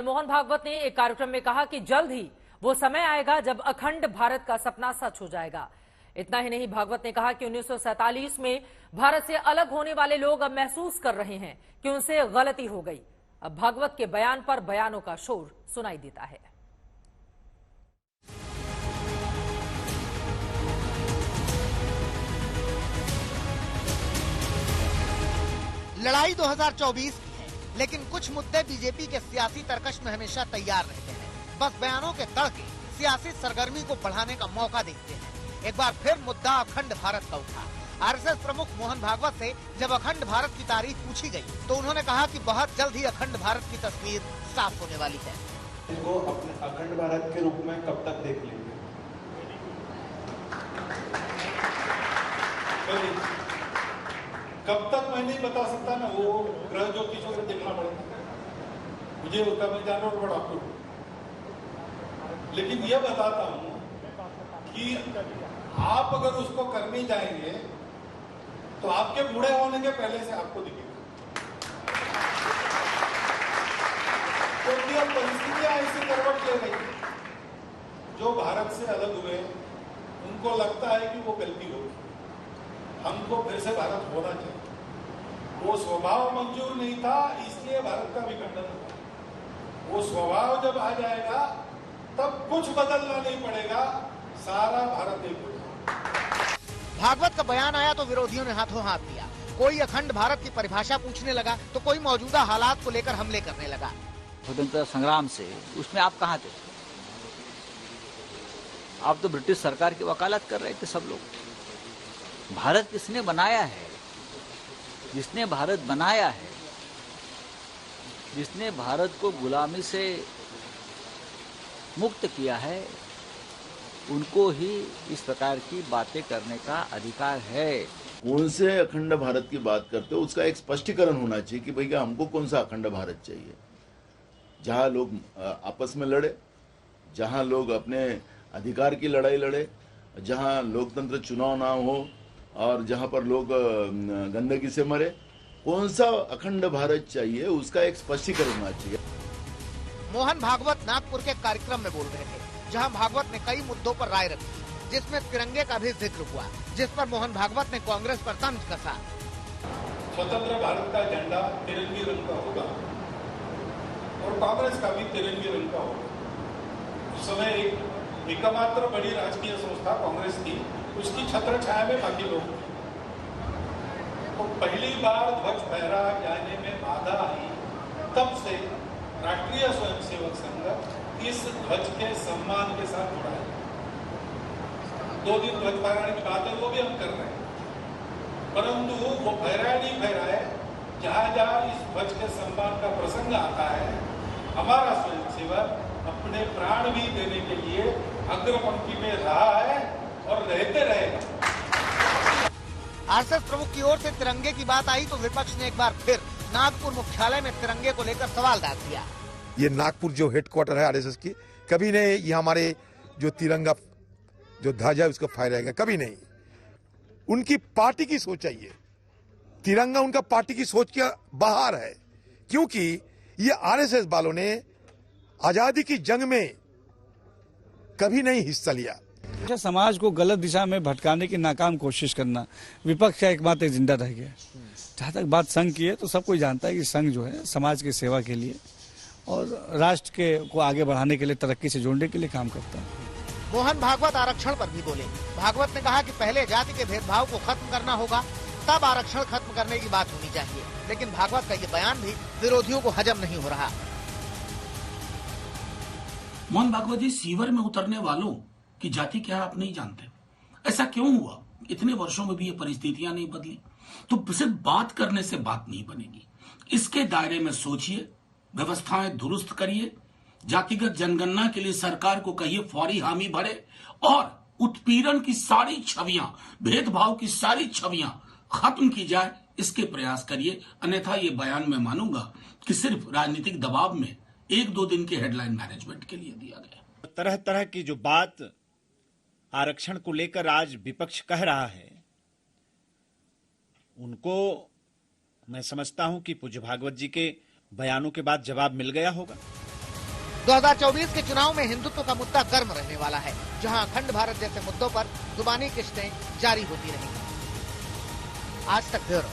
मोहन भागवत ने एक कार्यक्रम में कहा कि जल्द ही वो समय आएगा जब अखंड भारत का सपना सच हो जाएगा। इतना ही नहीं, भागवत ने कहा कि 1947 में भारत से अलग होने वाले लोग अब महसूस कर रहे हैं कि उनसे गलती हो गई। अब भागवत के बयान पर बयानों का शोर सुनाई देता है। लड़ाई 2024 की है, लेकिन कुछ मुद्दे बीजेपी के सियासी तर्कश में हमेशा तैयार रहते हैं। बस बयानों के तड़के सियासी सरगर्मी को बढ़ाने का मौका देखते हैं। एक बार फिर मुद्दा अखंड भारत का उठा। आरएसएस प्रमुख मोहन भागवत से जब अखंड भारत की तारीख पूछी गई तो उन्होंने कहा कि बहुत जल्द ही अखंड भारत की तस्वीर साफ होने वाली है। इनको अपने अखंड भारत के रूप में कब तक देख लेंगे? कब तक मैं नहीं बता सकता ना, वो ग्रह ज्योतिषों को देखना पड़ेगा मुझे, उसका मैं जानवर बड़ा आपको। लेकिन यह बताता हूं कि आप अगर उसको करने जाएंगे तो आपके बूढ़े होने के पहले से आपको दिखेगा, क्योंकि अब परिस्थितियां ऐसी करवट ले रही। जो भारत से अलग हुए उनको लगता है कि वो गलती होगी, हमको फिर से भारत होना चाहिए। वो स्वभाव मंजूर नहीं था, इसलिए भारत का विखंडन हुआ। वो स्वभाव जब आ जाएगा तब कुछ बदलना नहीं पड़ेगा, सारा भारत एक हो जाएगा। भागवत का बयान आया तो विरोधियों ने हाथों हाथ लिया। कोई अखंड भारत की परिभाषा पूछने लगा तो कोई मौजूदा हालात को लेकर हमले करने लगा। स्वतंत्रता संग्राम से उसमें आप कहाँ थे? आप तो ब्रिटिश सरकार की वकालत कर रहे थे सब लोग। भारत किसने बनाया है? जिसने भारत बनाया है, जिसने भारत को गुलामी से मुक्त किया है, उनको ही इस प्रकार की बातें करने का अधिकार है। कौन से अखंड भारत की बात करते हो, उसका एक स्पष्टीकरण होना चाहिए कि भैया हमको कौन सा अखंड भारत चाहिए, जहां लोग आपस में लड़े, जहां लोग अपने अधिकार की लड़ाई लड़े, जहां लोकतंत्र चुनाव ना हो और जहां पर लोग गंदगी से मरे। कौन सा अखंड भारत चाहिए, उसका एक स्पष्टीकरण होना चाहिए। मोहन भागवत नागपुर के कार्यक्रम में बोल रहे थे, जहां भागवत ने कई मुद्दों पर राय रखी, जिसमें तिरंगे का भी जिक्र हुआ, जिस पर मोहन भागवत ने कांग्रेस पर तंज कसा। स्वतंत्र भारत का झंडा तिरंगी रंग का होगा और कांग्रेस का भी तिरंगी रंग का होगा। उस समय एकमात्र बड़ी राजकीय संस्था कांग्रेस थी, उसकी छत्र छाया में बाकी लोग। तो पहली बार ध्वज फहरा जाने में बाधा आई, तब से राष्ट्रीय स्वयंसेवक संघ इस ध्वज के सम्मान के साथ जुड़ा है। 2 दिन ध्वज फहराने की बात है, वो भी हम कर रहे हैं, परंतु वो फहराया नहीं फहराए, जहां जहां इस ध्वज के सम्मान का प्रसंग आता है, हमारा स्वयंसेवक अपने प्राण भी देने के लिए अग्रपंक्ति में रहा है और रहते रहेगा। आरएसएस प्रमुख की ओर से तिरंगे की बात आई तो विपक्ष ने एक बार फिर नागपुर मुख्यालय में तिरंगे को लेकर सवाल दाग दिया। ये नागपुर जो हेडक्वार्टर है आरएसएस की, कभी नहीं ये हमारे जो तिरंगा जो ध्वजा है उसको फहराएगा, कभी नहीं। उनकी पार्टी की सोच है ये, तिरंगा उनका पार्टी की सोच के बाहर है, क्योंकि ये आरएसएस वालों ने आजादी की जंग में कभी नहीं हिस्सा लिया। समाज को गलत दिशा में भटकाने की नाकाम कोशिश करना विपक्ष का एकमात्र एजेंडा रह गया। जहाँ तक बात संघ की है तो सब कोई जानता है कि संघ जो है समाज की सेवा के लिए और राष्ट्र के को आगे बढ़ाने के लिए, तरक्की से जोड़ने के लिए काम करता है। मोहन भागवत आरक्षण पर भी बोले। भागवत ने कहा कि पहले जाति के भेदभाव को खत्म करना होगा, तब आरक्षण खत्म करने की बात होनी चाहिए। लेकिन भागवत का ये बयान भी विरोधियों को हजम नहीं हो रहा। मोहन भागवत जी, सीवर में उतरने वालों की जाति क्या आप नहीं जानते? ऐसा क्यों हुआ? इतने वर्षों में भी ये परिस्थितियां नहीं बदली, तो सिर्फ बात करने से बात नहीं बनेगी। इसके दायरे में सोचिए, व्यवस्थाएं दुरुस्त करिए, जातिगत जनगणना के लिए सरकार को कहिए फौरी हामी भरे और उत्पीड़न की सारी छवियां, भेदभाव की सारी छवियां खत्म की जाए, इसके प्रयास करिए। अन्यथा ये बयान मैं मानूंगा कि सिर्फ राजनीतिक दबाव में 1-2 दिन के हेडलाइन मैनेजमेंट के लिए दिया गया। तरह तरह की जो बात आरक्षण को लेकर आज विपक्ष कह रहा है, उनको मैं समझता हूं कि पूज्य भागवत जी के बयानों के बाद जवाब मिल गया होगा। 2024 के चुनाव में हिंदुत्व का मुद्दा गर्म रहने वाला है, जहां अखंड भारत जैसे मुद्दों पर जुबानी किस्तें जारी होती रहेंगी। आज तक ब्यूरो।